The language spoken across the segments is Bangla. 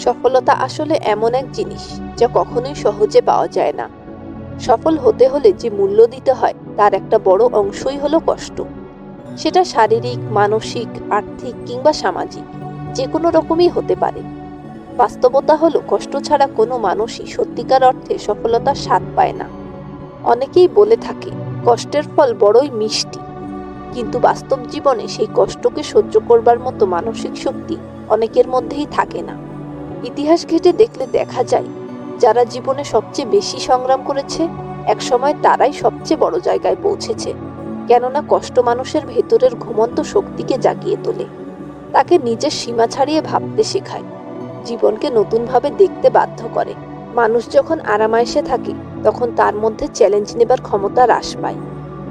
সফলতা আসলে এমন এক জিনিস যা কখনোই সহজে পাওয়া যায় না। সফল হতে হলে যে মূল্য দিতে হয় তার একটা বড় অংশই হলো কষ্ট। সেটা শারীরিক, মানসিক, আর্থিক কিংবা সামাজিক, যে কোনো রকমই হতে পারে। বাস্তবতা হলো কষ্ট ছাড়া কোনো মানুষই সত্যিকার অর্থে সফলতার স্বাদ পায় না। অনেকেই বলে থাকে কষ্টের ফল বড়ই মিষ্টি, কিন্তু বাস্তব জীবনে সেই কষ্টকে সহ্য করবার মতো মানসিক শক্তি অনেকের মধ্যেই থাকে না। ইতিহাস ঘেঁটে দেখলে দেখা যায়, যারা জীবনে সবচেয়ে বেশি সংগ্রাম করেছে একসময় তারাই সবচেয়ে বড় জায়গায় পৌঁছেছে। কেননা কষ্ট মানুষের ভেতরের ঘুমন্ত শক্তিকে জাগিয়ে তোলে, তাকে নিজের সীমা ছাড়িয়ে ভাবতে শেখায়, জীবনকে নতুনভাবে দেখতে বাধ্য করে। মানুষ যখন আরামায়েশে থাকে তখন তার মধ্যে চ্যালেঞ্জ নেবার ক্ষমতা হ্রাস পায়,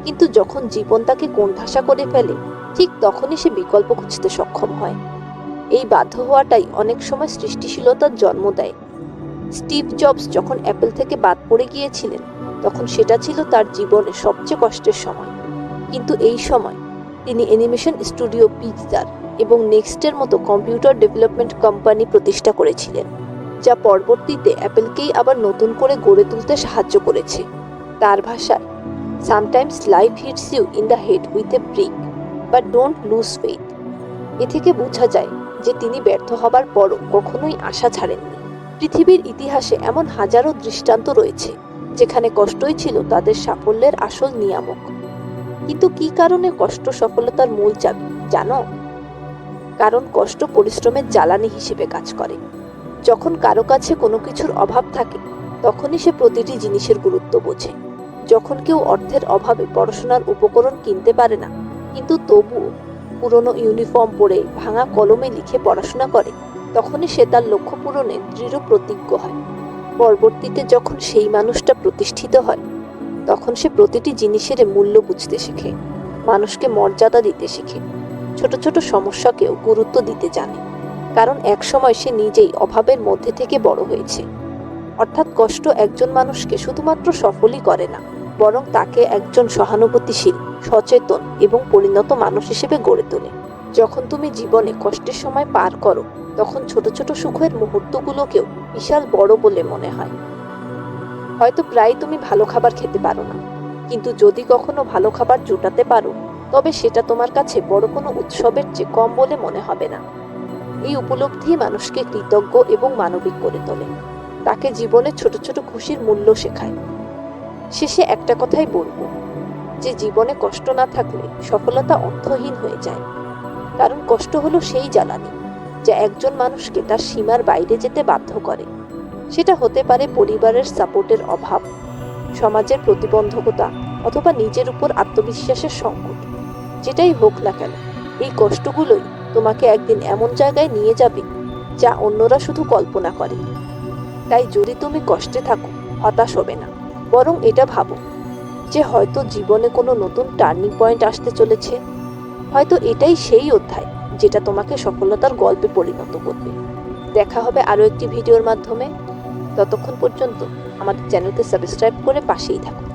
কিন্তু যখন জীবন তাকে কোণঠাসা করে ফেলে ঠিক তখনই সে বিকল্প খুঁজতে সক্ষম হয়। এই বাধ্য হওয়াটাই অনেক সময় সৃষ্টিশীলতার জন্ম দেয়। স্টিভ জবস যখন অ্যাপল থেকে বাদ পড়ে গিয়েছিলেন তখন সেটা ছিল তার জীবনের সবচেয়ে কষ্টের সময়, কিন্তু এই সময় তিনি অ্যানিমেশন স্টুডিও পিক্সার এবং নেক্সটের মতো কম্পিউটার ডেভেলপমেন্ট কোম্পানি প্রতিষ্ঠা করেছিলেন, যা পরবর্তীতে অ্যাপলকেই আবার নতুন করে গড়ে তুলতে সাহায্য করেছে। তার ভাষায়, sometimes life hits you in the head with a brick, but don't lose faith. এ থেকে বোঝা যায় যে তিনি ব্যর্থ হবার পরও কখনোই আশা ছাড়েননি। পৃথিবীর ইতিহাসে এমন হাজারো দৃষ্টান্ত রয়েছে যেখানে কষ্টই ছিল তাদের সাফল্যের আসল নিয়ামক। কিন্তু কী কারণে কষ্ট সফলতার মূল চাবি জানো? কারণ কষ্ট পরিশ্রমের জ্বালানি হিসেবে কাজ করে। যখন কারো কাছে কোনো কিছুর অভাব থাকে তখনই সে প্রতিটি জিনিসের গুরুত্ব বোঝে। যখন কেউ অর্থের অভাবে পড়াশোনার উপকরণ কিনতে পারে না, কিন্তু তবুও পুরনো ইউনিফর্ম পরে ভাঙা কলমে লিখে পড়াশোনা করে, তখনই সে তার লক্ষ্য পূরণে দৃঢ় প্রতিজ্ঞ হয়। পরবর্তীতে যখন সেই মানুষটা প্রতিষ্ঠিত হয় তখন সে প্রতিটি জিনিসের মূল্য বুঝতে শেখে, মানুষকে মর্যাদা দিতে শেখে, ছোট ছোট সমস্যাকেও গুরুত্ব দিতে জানে, কারণ একসময় সে নিজেই অভাবের মধ্যে থেকে বড় হয়েছে। অর্থাৎ কষ্ট একজন মানুষকে শুধুমাত্র সফলই করে না, বরং তাকে একজন সহানুভূতিশীল, সচেতন এবং পরিণত মানুষ হিসেবে গড়ে তোলে। যখন তুমি জীবনে কষ্টের সময় পার করো তখন ছোট ছোট সুখের মুহূর্তগুলোকেও বিশাল বড় বলে মনে হয়। হয়তো প্রায় তুমি ভালো খাবার খেতে পারো না, কিন্তু যদি কখনো ভালো খাবার জোটাতে পারো তবে সেটা তোমার কাছে বড় কোনো উৎসবের চেয়ে কম বলে মনে হবে না। এই উপলব্ধি মানুষকে কৃতজ্ঞ এবং মানবিক করে তোলে, তাকে জীবনে ছোট ছোট খুশির মূল্য শেখায়। শেষে একটা কথাই বলবো, যে জীবনে কষ্ট না থাকলে সফলতা অর্থহীন হয়ে যায়। কারণ কষ্ট হলো সেই জ্বালানি যা একজন মানুষকে তার সীমার বাইরে যেতে বাধ্য করে। সেটা হতে পারে পরিবারের সাপোর্টের অভাব, সমাজের প্রতিবন্ধকতা, অথবা নিজের উপর আত্মবিশ্বাসের সংকট। যেটাই হোক না কেন, এই কষ্টগুলোই তোমাকে একদিন এমন জায়গায় নিয়ে যাবে যা অন্যরা শুধু কল্পনা করে। তাই যদি তুমি কষ্টে থাকো, হতাশ হবে না, বরং এটা ভাবো যে হয়তো জীবনে কোনো নতুন টার্নিং পয়েন্ট আসতে চলেছে। হয়তো এটাই সেই অধ্যায় যেটা তোমাকে সফলতার গল্পে পরিণত করবে। দেখা হবে আরও একটি ভিডিওর মাধ্যমে। ততক্ষণ পর্যন্ত আমাদের চ্যানেলকে সাবস্ক্রাইব করে পাশেই থাকুন।